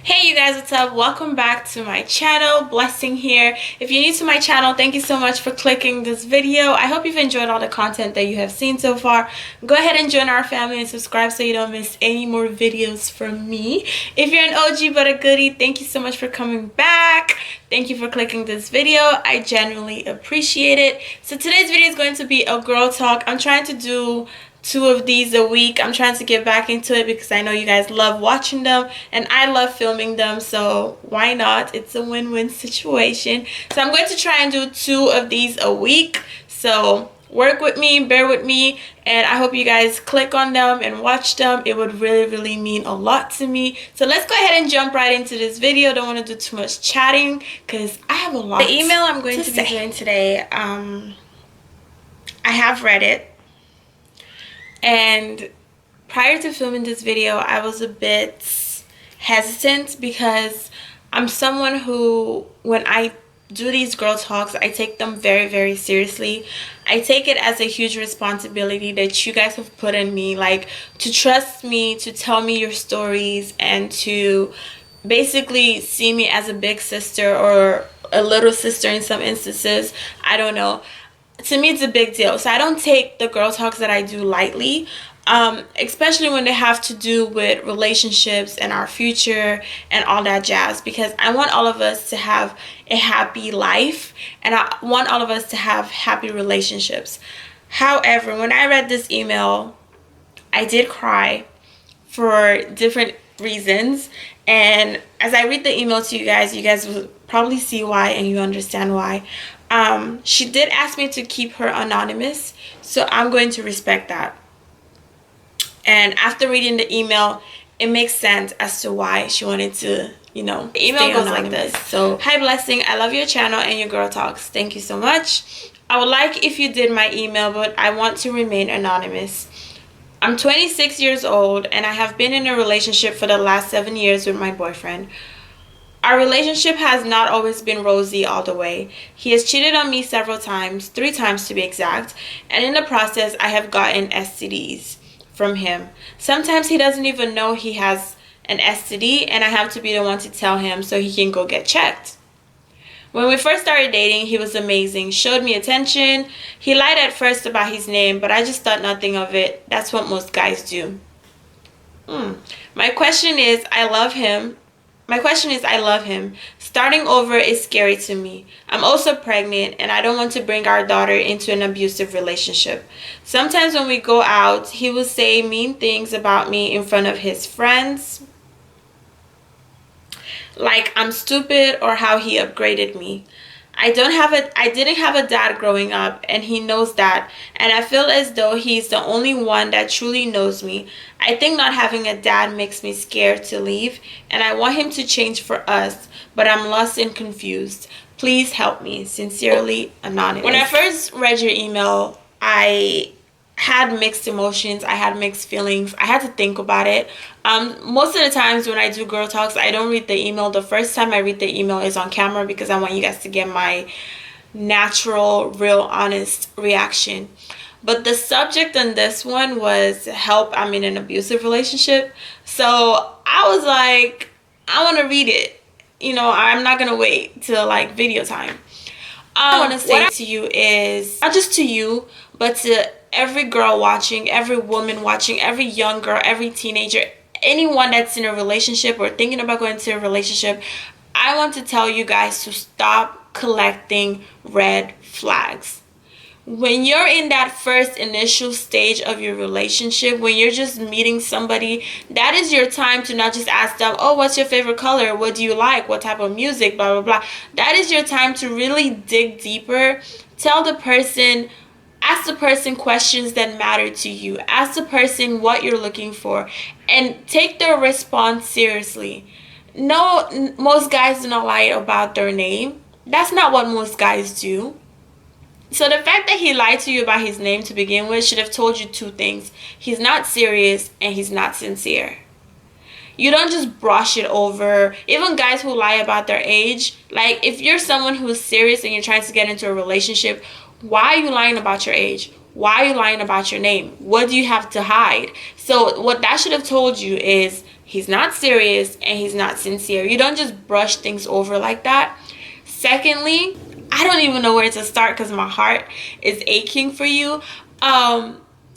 Hey you guys, what's up? Welcome back to my channel. Blessing here. If you're new to my channel, thank you so much for clicking this video. I hope you've enjoyed all the content that you have seen so far. Go ahead and join our family and subscribe so you don't miss any more videos from me. If you're an OG but a goodie, thank you so much for coming back. Thank you for clicking this video. I genuinely appreciate it. So today's video is going to be a girl talk. I'm trying to do 2 of these a week. I'm trying to get back into it because I know you guys love watching them and I love filming them, so why not? It's a win-win situation. So I'm going to try and do 2 of these a week, so work with me, bear with me, and I hope you guys click on them and watch them. It would really mean a lot to me. So let's go ahead and jump right into this video. Don't want to do too much chatting because I have a lot. The email I'm going to be doing today, I have read it. And prior to filming this video, I was a bit hesitant because I'm someone who, when I do these girl talks, I take them very seriously. I take it as a huge responsibility that you guys have put in me, like to trust me, to tell me your stories, and to basically see me as a big sister or a little sister in some instances. I don't know. To me, it's a big deal. So I don't take the girl talks that I do lightly, especially when they have to do with relationships and our future and all that jazz, because I want all of us to have a happy life and I want all of us to have happy relationships. However, when I read this email, I did cry for different reasons, and as I read the email to you guys will probably see why and you understand why. She did ask me to keep her anonymous, so I'm going to respect that. And after reading the email, it makes sense as to why she wanted to, you know, the email goes like this. So, hi Blessing, I love your channel and your girl talks. Thank you so much. I would like if you did my email, but I want to remain anonymous. I'm 26 years old and I have been in a relationship for the last 7 years with my boyfriend. Our relationship has not always been rosy all the way. He has cheated on me several times, 3 times to be exact, and in the process I have gotten STDs from him. Sometimes he doesn't even know he has an STD and I have to be the one to tell him so he can go get checked. When we first started dating, he was amazing, showed me attention. He lied at first about his name, but I just thought nothing of it. That's what most guys do. My question is, I love him. Starting over is scary to me. I'm also pregnant and I don't want to bring our daughter into an abusive relationship. Sometimes when we go out, he will say mean things about me in front of his friends, like I'm stupid or how he upgraded me. I didn't have a dad growing up and he knows that, and I feel as though he's the only one that truly knows me. I think not having a dad makes me scared to leave and I want him to change for us, but I'm lost and confused. Please help me. Sincerely, Anonymous. When I first read your email, I had mixed emotions. I had mixed feelings. I had to think about it. Most of the times when I do girl talks, I don't read the email. The first time I read the email is on camera because I want you guys to get my natural, real, honest reaction. But the subject on this one was help, I'm in an abusive relationship. So I was like, I want to read it. You know, I'm not going to wait till like video time. I want to say to you is, not just to you, but to every girl watching, every woman watching, every young girl, every teenager, anyone that's in a relationship or thinking about going into a relationship, I want to tell you guys to stop collecting red flags. When you're in that first initial stage of your relationship, when you're just meeting somebody, that is your time to not just ask them, oh, what's your favorite color? What do you like? What type of music? Blah, blah, blah. That is your time to really dig deeper. Tell the person, ask the person questions that matter to you. Ask the person what you're looking for and take their response seriously. No, most guys do not lie about their name. That's not what most guys do. So the fact that he lied to you about his name to begin with should have told you 2 things. He's not serious and he's not sincere. You don't just brush it over. Even guys who lie about their age, like if you're someone who's serious and you're trying to get into a relationship, why are you lying about your age? Why are you lying about your name? What do you have to hide? So what that should have told you is he's not serious, and he's not sincere. You don't just brush things over like that. Secondly, I don't even know where to start because my heart is aching for you.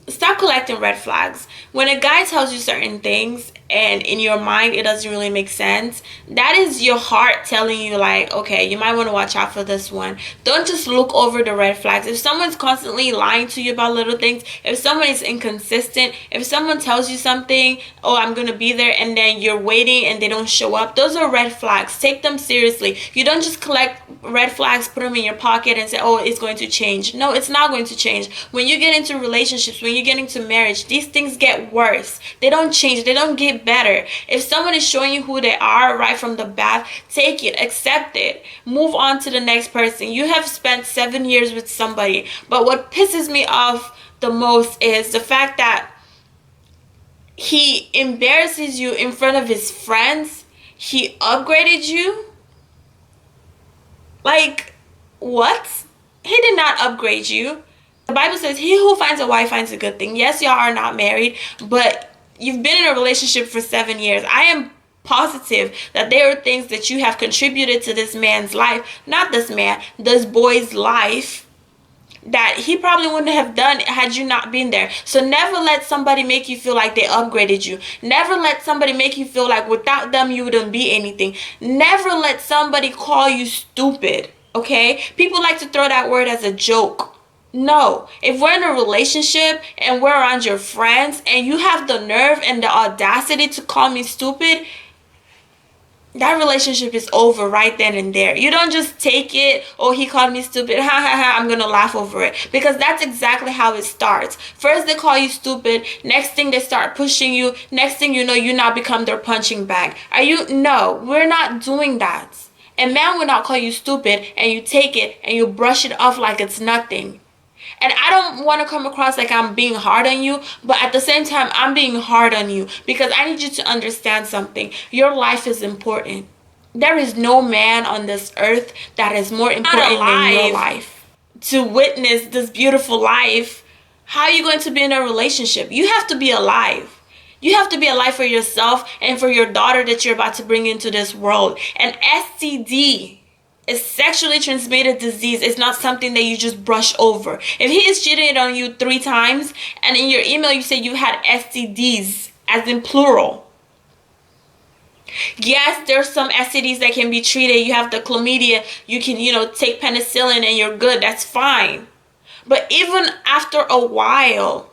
Stop collecting red flags. When a guy tells you certain things and in your mind it doesn't really make sense, that is your heart telling you like, okay, you might want to watch out for this one. Don't just look over the red flags. If someone's constantly lying to you about little things, if someone is inconsistent, if someone tells you something, oh, I'm gonna be there, and then you're waiting and they don't show up, those are red flags. Take them seriously. You don't just collect red flags, put them in your pocket and say, oh, it's going to change. No, it's not going to change. When you get into relationships, when you get into marriage, these things get worse. They don't change. They don't get better. If someone is showing you who they are right from the bat, take it, accept it, move on to the next person. You have spent 7 years with somebody, but what pisses me off the most is the fact that he embarrasses you in front of his friends. He upgraded you. Like, what? He did not upgrade you. The Bible says, he who finds a wife finds a good thing. Yes, y'all are not married, but you've been in a relationship for 7 years. I am positive that there are things that you have contributed to this man's life, not this man, this boy's life, that he probably wouldn't have done had you not been there. So never let somebody make you feel like they upgraded you. Never let somebody make you feel like without them you wouldn't be anything. Never let somebody call you stupid, okay? People like to throw that word as a joke. No, if we're in a relationship and we're around your friends and you have the nerve and the audacity to call me stupid, that relationship is over right then and there. You don't just take it, oh, he called me stupid, ha ha ha, I'm gonna laugh over it. Because that's exactly how it starts. First they call you stupid, next thing they start pushing you, next thing you know, you now become their punching bag. No, we're not doing that. A man will not call you stupid and you take it and you brush it off like it's nothing. And I don't want to come across like I'm being hard on you, but at the same time, I'm being hard on you because I need you to understand something. Your life is important. There is no man on this earth that is more important than your life. To witness this beautiful life, how are you going to be in a relationship? You have to be alive. You have to be alive for yourself and for your daughter that you're about to bring into this world. And STD is sexually transmitted disease. It's not something that you just brush over. If he is cheating on you 3 times and in your email you say you had STDs, as in plural. Yes, there's some STDs that can be treated. You have the chlamydia. You can, take penicillin and you're good. That's fine. But even after a while,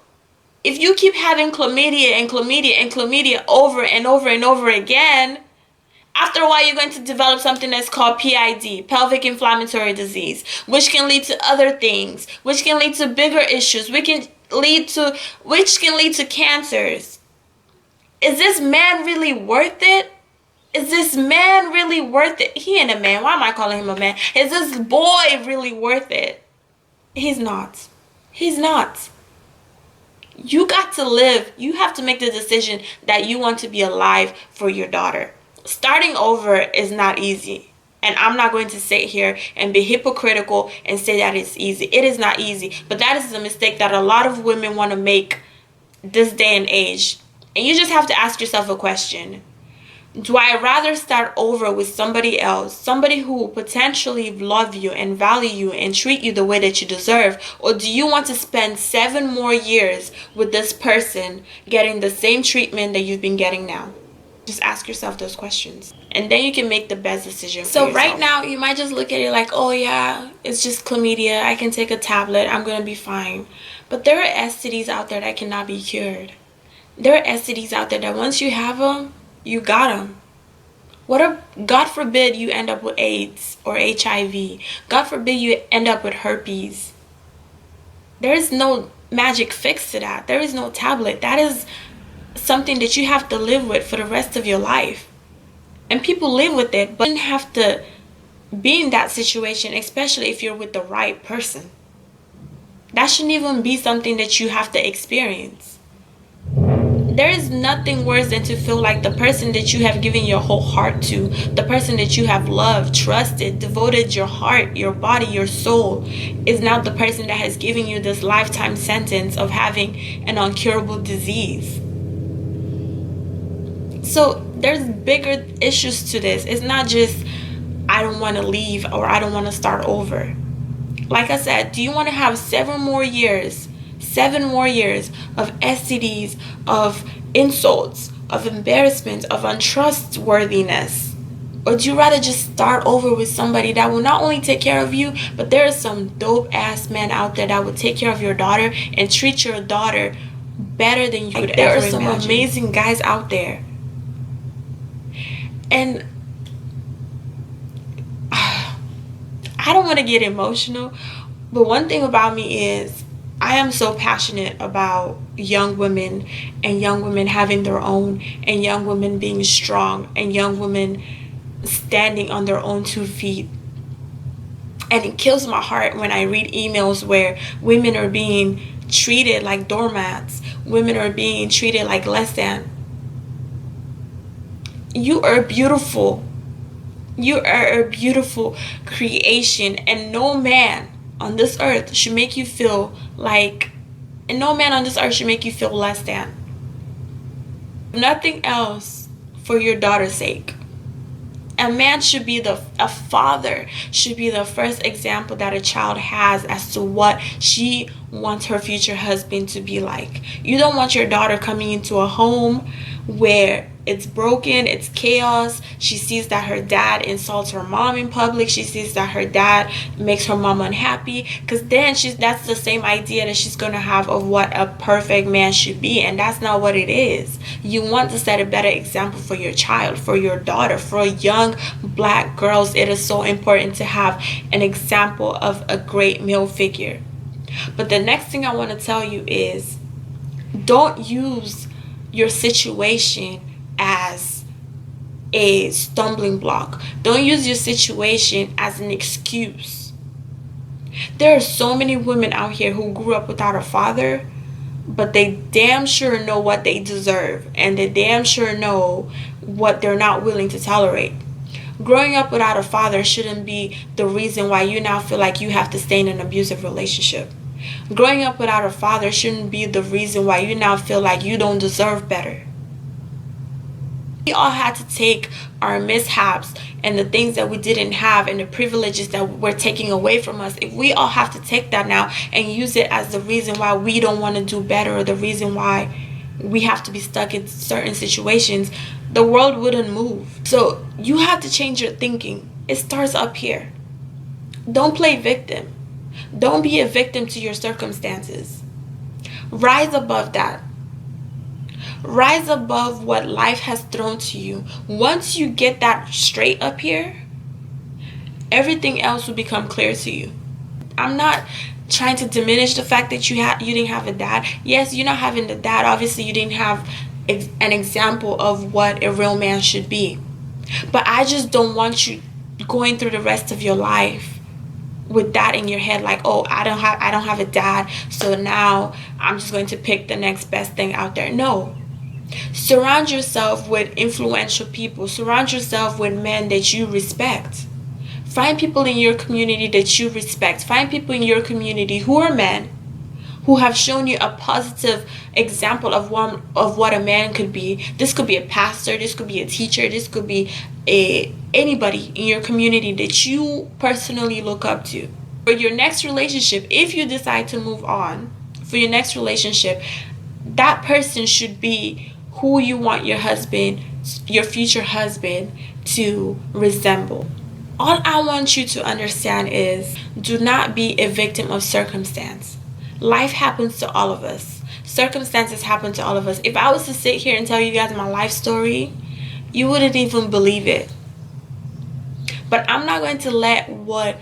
if you keep having chlamydia and chlamydia and chlamydia over and over and over again, after a while, you're going to develop something that's called PID, pelvic inflammatory disease, which can lead to other things, which can lead to bigger issues, which can lead to cancers. Is this man really worth it? Is this man really worth it? He ain't a man. Why am I calling him a man? Is this boy really worth it? He's not. He's not. You got to live. You have to make the decision that you want to be alive for your daughter. Starting over is not easy, and I'm not going to sit here and be hypocritical and say that it's easy. It is not easy, but that is a mistake that a lot of women want to make this day and age. And you just have to ask yourself a question. Do I rather start over with somebody else, somebody who potentially love you and value you and treat you the way that you deserve, or do you want to spend 7 more years with this person getting the same treatment that you've been getting now? Just ask yourself those questions, and then you can make the best decision for yourself. Right now, you might just look at it like, oh yeah, it's just chlamydia. I can take a tablet. I'm going to be fine. But there are STDs out there that cannot be cured. There are STDs out there that once you have them, you got them. God forbid you end up with AIDS or HIV. God forbid you end up with herpes. There is no magic fix to that. There is no tablet. That is something that you have to live with for the rest of your life. And people live with it, but you don't have to be in that situation, especially if you're with the right person. That shouldn't even be something that you have to experience. There is nothing worse than to feel like the person that you have given your whole heart to, the person that you have loved, trusted, devoted your heart, your body, your soul, is now the person that has given you this lifetime sentence of having an incurable disease. So there's bigger issues to this. It's not just I don't want to leave or I don't want to start over. Like I said, do you want to have 7 more years of STDs, of insults, of embarrassment, of untrustworthiness? Or do you rather just start over with somebody that will not only take care of you, but there are some dope ass men out there that will take care of your daughter and treat your daughter better than you could ever imagine. There are some amazing guys out there. And I don't want to get emotional, but one thing about me is I am so passionate about young women and young women having their own, and young women being strong, and young women standing on their own 2 feet. And it kills my heart when I read emails where women are being treated like doormats. Women are being treated like less than. You are beautiful. You are a beautiful creation, and no man on this earth should make you feel like, and no man on this earth should make you feel less than. Nothing else for your daughter's sake. A man should be a father should be the first example that a child has as to what she wants her future husband to be like. You don't want your daughter coming into a home where it's broken, it's chaos. She sees that her dad insults her mom in public. She sees that her dad makes her mom unhappy, because then that's the same idea that she's going to have of what a perfect man should be, and that's not what it is. You want to set a better example for your child, for your daughter, for young black girls. It is so important to have an example of a great male figure. But the next thing I want to tell you is, don't use your situation as a stumbling block. Don't use your situation as an excuse. There are so many women out here who grew up without a father, but they damn sure know what they deserve, and they damn sure know what they're not willing to tolerate. Growing up without a father shouldn't be the reason why you now feel like you have to stay in an abusive relationship. Growing up without a father shouldn't be the reason why you now feel like you don't deserve better. We all had to take our mishaps and the things that we didn't have and the privileges that were taken away from us. If we all have to take that now and use it as the reason why we don't want to do better, or the reason why we have to be stuck in certain situations, the world wouldn't move. So you have to change your thinking. It starts up here. Don't play victim. Don't be a victim to your circumstances. Rise above that. Rise above what life has thrown to you. Once you get that straight up here, everything else will become clear to you. I'm not trying to diminish the fact that you didn't have a dad. Yes, you're not having the dad. Obviously, you didn't have an example of what a real man should be. But I just don't want you going through the rest of your life with that in your head, like, oh, I don't have a dad, so now I'm just going to pick the next best thing out there. No. Surround yourself with influential people. Surround yourself with men that you respect. Find people in your community that you respect. Find people in your community who are men, who have shown you a positive example of what a man could be. This could be a pastor, this could be a teacher, this could be anybody in your community that you personally look up to. For your next relationship, if you decide to move on, for your next relationship, that person should be who you want your husband, your future husband, to resemble. All I want you to understand is, do not be a victim of circumstance. Life happens to all of us. Circumstances happen to all of us. If I was to sit here and tell you guys my life story, you wouldn't even believe it. But I'm not going to let what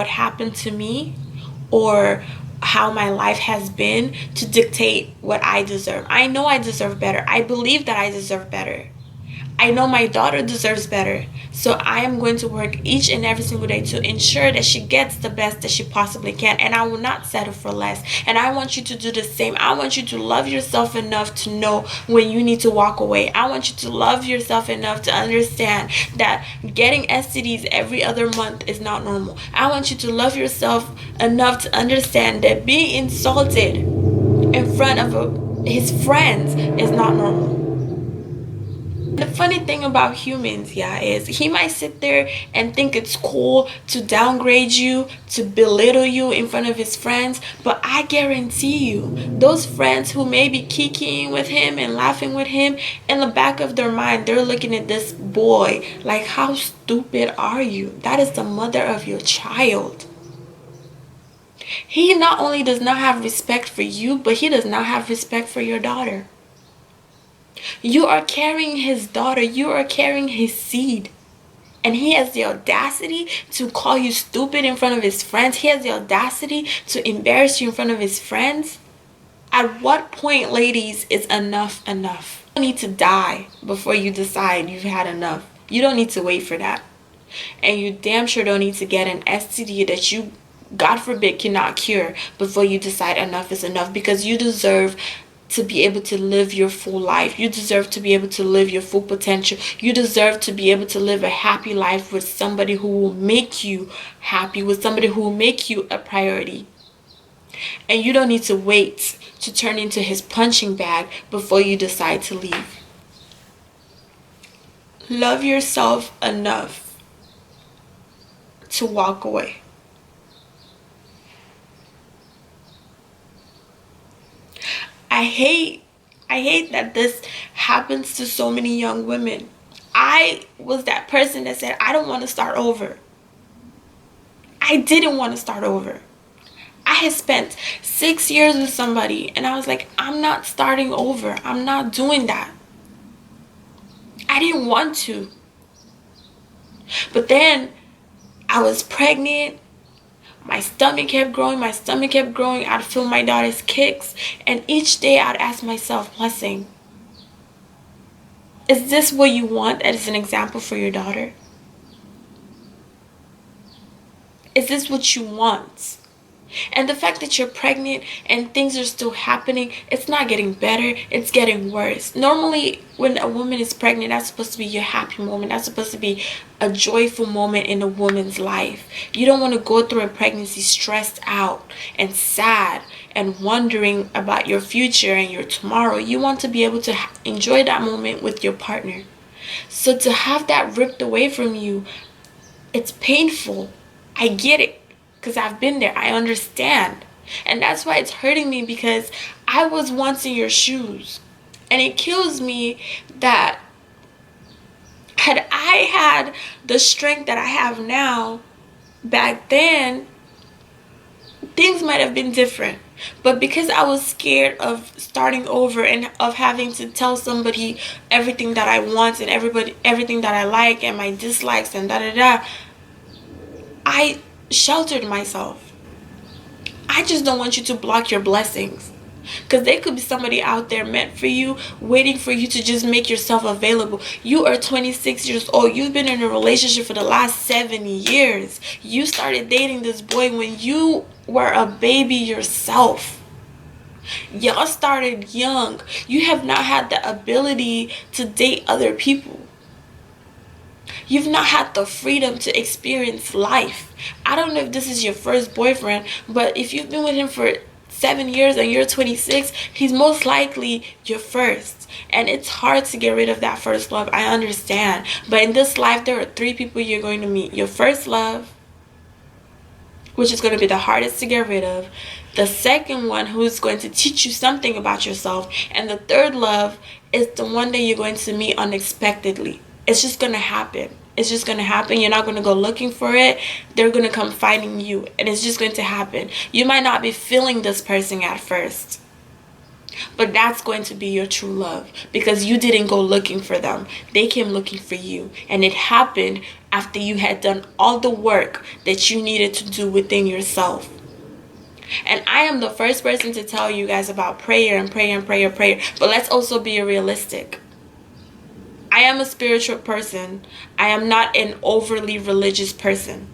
happened to me or how my life has been to dictate what I deserve. I know I deserve better. I believe that I deserve better. I know my daughter deserves better. So I am going to work each and every single day to ensure that she gets the best that she possibly can. And I will not settle for less. And I want you to do the same. I want you to love yourself enough to know when you need to walk away. I want you to love yourself enough to understand that getting STDs every other month is not normal. I want you to love yourself enough to understand that being insulted in front of his friends is not normal. The funny thing about humans, yeah, is he might sit there and think it's cool to downgrade you, to belittle you in front of his friends, but I guarantee you, those friends who may be kikiing with him and laughing with him, in the back of their mind, they're looking at this boy like, how stupid are you? That is the mother of your child. He not only does not have respect for you, but he does not have respect for your daughter. You are carrying his daughter. You are carrying his seed. And he has the audacity to call you stupid in front of his friends. He has the audacity to embarrass you in front of his friends. At what point, ladies, is enough enough? You don't need to die before you decide you've had enough. You don't need to wait for that. And you damn sure don't need to get an STD that you, God forbid, cannot cure before you decide enough is enough, because you deserve to be able to live your full life. You deserve to be able to live your full potential. You deserve to be able to live a happy life with somebody who will make you happy, with somebody who will make you a priority. And you don't need to wait to turn into his punching bag before you decide to leave. Love yourself enough to walk away. I hate that this happens to so many young women. I was that person that said, I don't want to start over. I didn't want to start over. I had spent 6 years with somebody and I was like, I'm not starting over. I'm not doing that. I didn't want to. But then I was pregnant. My stomach kept growing. I'd feel my daughter's kicks. And each day I'd ask myself, Blessing, is this what you want as an example for your daughter? Is this what you want? And the fact that you're pregnant and things are still happening, it's not getting better, it's getting worse. Normally, when a woman is pregnant, that's supposed to be your happy moment. That's supposed to be a joyful moment in a woman's life. You don't want to go through a pregnancy stressed out and sad and wondering about your future and your tomorrow. You want to be able to enjoy that moment with your partner. So to have that ripped away from you, it's painful. I get it. Because I've been there. I understand. And that's why it's hurting me, because I was once in your shoes. And it kills me that had I had the strength that I have now, back then, things might have been different. But because I was scared of starting over and of having to tell somebody everything that I want and everything that I like and my dislikes and da-da-da, I sheltered myself. I just don't want you to block your blessings, because there could be somebody out there meant for you, waiting for you to just make yourself available. You are 26 years old. You've been in a relationship for the last 7 years. You started dating this boy when you were a baby yourself. Y'all started young. You have not had the ability to date other people. You've not had the freedom to experience life. I don't know if this is your first boyfriend, but if you've been with him for 7 years and you're 26, he's most likely your first. And it's hard to get rid of that first love. I understand. But in this life, there are 3 people you're going to meet. Your first love, which is going to be the hardest to get rid of. The second one, who's going to teach you something about yourself. And the third love is the one that you're going to meet unexpectedly. It's just going to happen. It's just going to happen. You're not going to go looking for it. They're going to come finding you. And it's just going to happen. You might not be feeling this person at first, but that's going to be your true love, because you didn't go looking for them. They came looking for you. And it happened after you had done all the work that you needed to do within yourself. And I am the first person to tell you guys about prayer and prayer and prayer, but let's also be realistic. I am a spiritual person. I am not an overly religious person.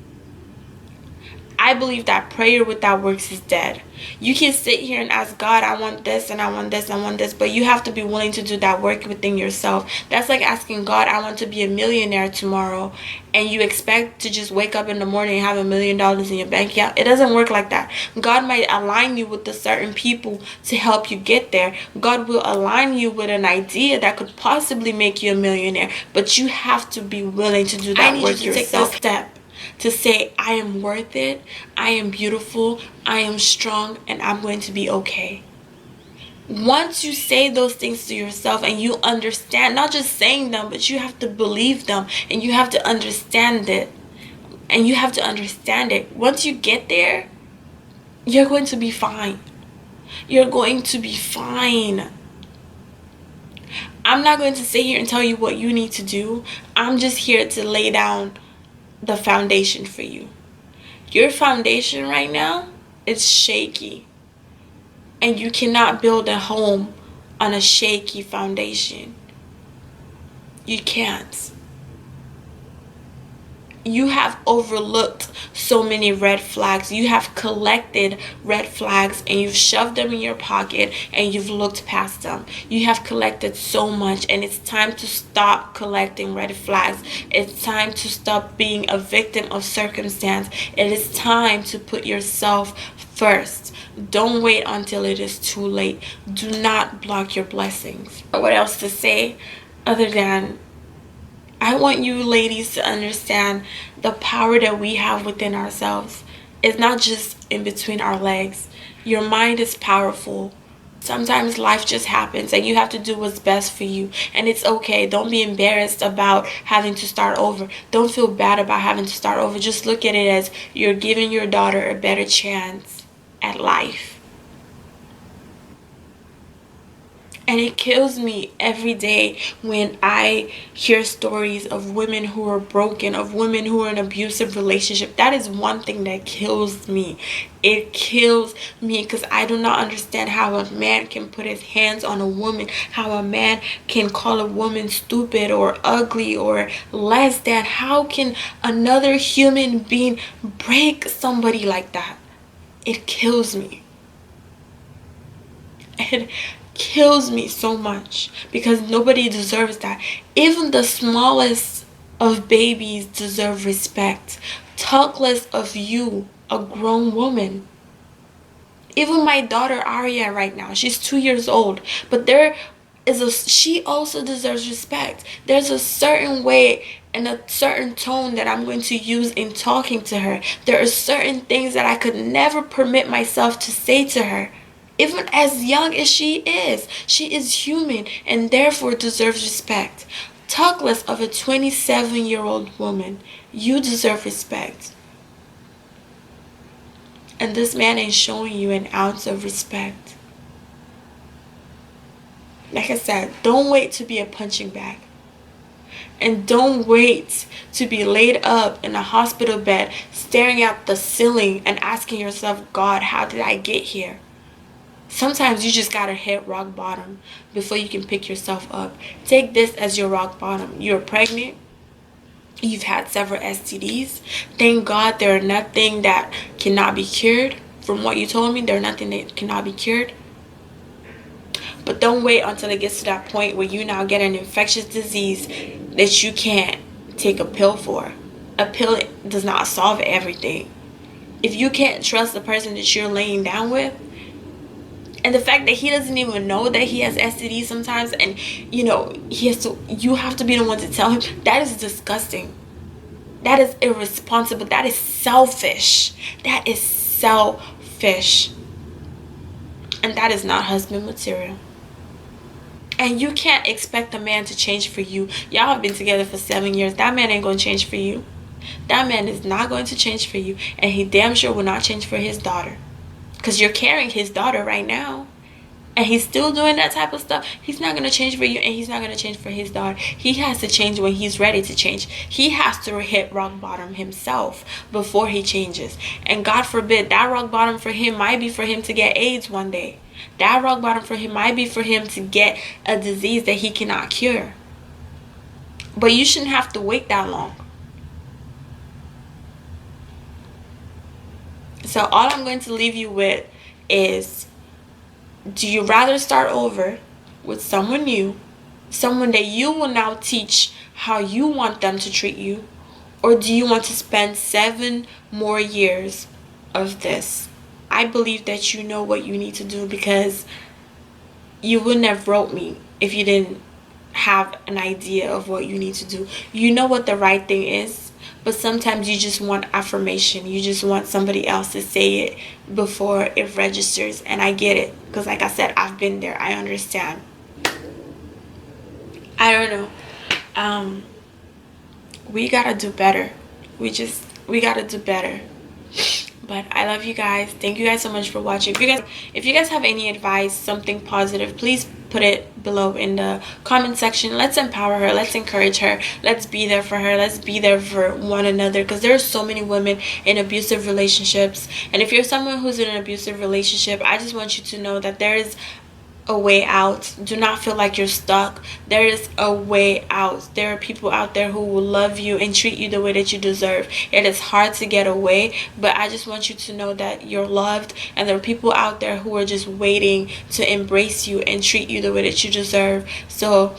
I believe that prayer without works is dead. You can sit here and ask God, I want this and I want this, I want this, but you have to be willing to do that work within yourself. That's like asking God, I want to be a millionaire tomorrow, and you expect to just wake up in the morning and have $1 million in your bank account. It doesn't work like that. God might align you with the certain people to help you get there. God will align you with an idea that could possibly make you a millionaire, but you have to be willing to do that work yourself. Take this step to say, I am worth it, I am beautiful, I am strong, and I'm going to be okay. Once you say those things to yourself and you understand, not just saying them, but you have to believe them and you have to understand it. And you have to understand it. Once you get there, you're going to be fine. You're going to be fine. I'm not going to sit here and tell you what you need to do. I'm just here to lay down the foundation for you. Your foundation right now is shaky, and you cannot build a home on a shaky foundation. You can't. You have overlooked so many red flags. You have collected red flags and you've shoved them in your pocket and you've looked past them. You have collected so much, and it's time to stop collecting red flags. It's time to stop being a victim of circumstance. It is time to put yourself first. Don't wait until it is too late. Do not block your blessings. What else to say other than I want you ladies to understand the power that we have within ourselves. It's not just in between our legs. Your mind is powerful. Sometimes life just happens and you have to do what's best for you. And it's okay. Don't be embarrassed about having to start over. Don't feel bad about having to start over. Just look at it as you're giving your daughter a better chance at life. And it kills me every day when I hear stories of women who are broken, of women who are in an abusive relationship. That is one thing that kills me. It kills me because I do not understand how a man can put his hands on a woman, how a man can call a woman stupid or ugly or less than. How can another human being break somebody like that? It kills me. It kills me so much because nobody deserves that. Even the smallest of babies deserve respect. Talk less of you, a grown woman. Even my daughter Aria right now, she's 2 years old, but she also deserves respect. There's a certain way and a certain tone that I'm going to use in talking to her. There are certain things that I could never permit myself to say to her. Even as young as she is human and therefore deserves respect. Talk less of a 27-year-old woman. You deserve respect. And this man ain't showing you an ounce of respect. Like I said, don't wait to be a punching bag. And don't wait to be laid up in a hospital bed, staring at the ceiling and asking yourself, God, how did I get here? Sometimes you just gotta hit rock bottom before you can pick yourself up. Take this as your rock bottom. You're pregnant. You've had several STDs. Thank God there are nothing that cannot be cured. From what you told me, there are nothing that cannot be cured. But don't wait until it gets to that point where you now get an infectious disease that you can't take a pill for. A pill does not solve everything. If you can't trust the person that you're laying down with, and the fact that he doesn't even know that he has STD sometimes, and you have to be the one to tell him, that is disgusting. That is irresponsible. That is selfish. That is selfish. And that is not husband material. And you can't expect a man to change for you. Y'all have been together for 7 years. That man ain't going to change for you. That man is not going to change for you. And he damn sure will not change for his daughter. Because you're carrying his daughter right now. And he's still doing that type of stuff. He's not going to change for you, and he's not going to change for his daughter. He has to change when he's ready to change. He has to hit rock bottom himself before he changes. And God forbid, that rock bottom for him might be for him to get AIDS one day. That rock bottom for him might be for him to get a disease that he cannot cure. But you shouldn't have to wait that long. So all I'm going to leave you with is, do you rather start over with someone new, someone that you will now teach how you want them to treat you, or do you want to spend 7 more years of this? I believe that you know what you need to do, because you wouldn't have wrote me if you didn't have an idea of what you need to do. You know what the right thing is, but sometimes you just want affirmation. You just want somebody else to say it before it registers. And I get it, because like I said, I've been there. I understand. I don't know. We gotta do better. We gotta do better. But I love you guys. Thank you guys so much for watching. If you guys have any advice, something positive, please put it below in the comment section. Let's empower her. Let's encourage her. Let's be there for her. Let's be there for one another, because there are so many women in abusive relationships. And if you're someone who's in an abusive relationship, I just want you to know that there is a way out. Do not feel like you're stuck. There is a way out. There are people out there who will love you and treat you the way that you deserve. It is hard to get away, but I just want you to know that you're loved, and there are people out there who are just waiting to embrace you and treat you the way that you deserve. So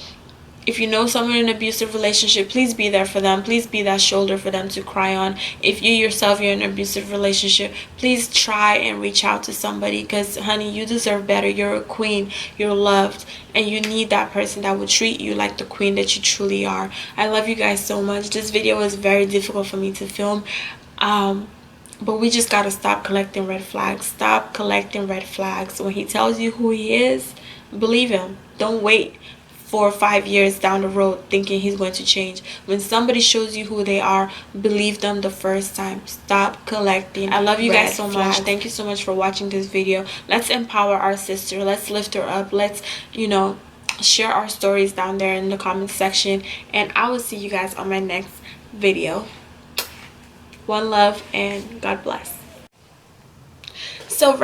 if you know someone in an abusive relationship, please be there for them. Please be that shoulder for them to cry on. If you yourself, you're in an abusive relationship, please try and reach out to somebody, because honey, you deserve better. You're a queen. You're loved, and you need that person that will treat you like the queen that you truly are. I love you guys so much. This video was very difficult for me to film, but we just got to stop collecting red flags. Stop collecting red flags. When he tells you who he is, believe him. Don't wait 4 or 5 years down the road thinking he's going to change. When somebody shows you who they are, believe them the first time. Stop collecting. I love you guys so much. Thank you so much for watching this video. Let's empower our sister. Let's lift her up. Let's, share our stories down there in the comment section. And I will see you guys on my next video. One love and God bless. So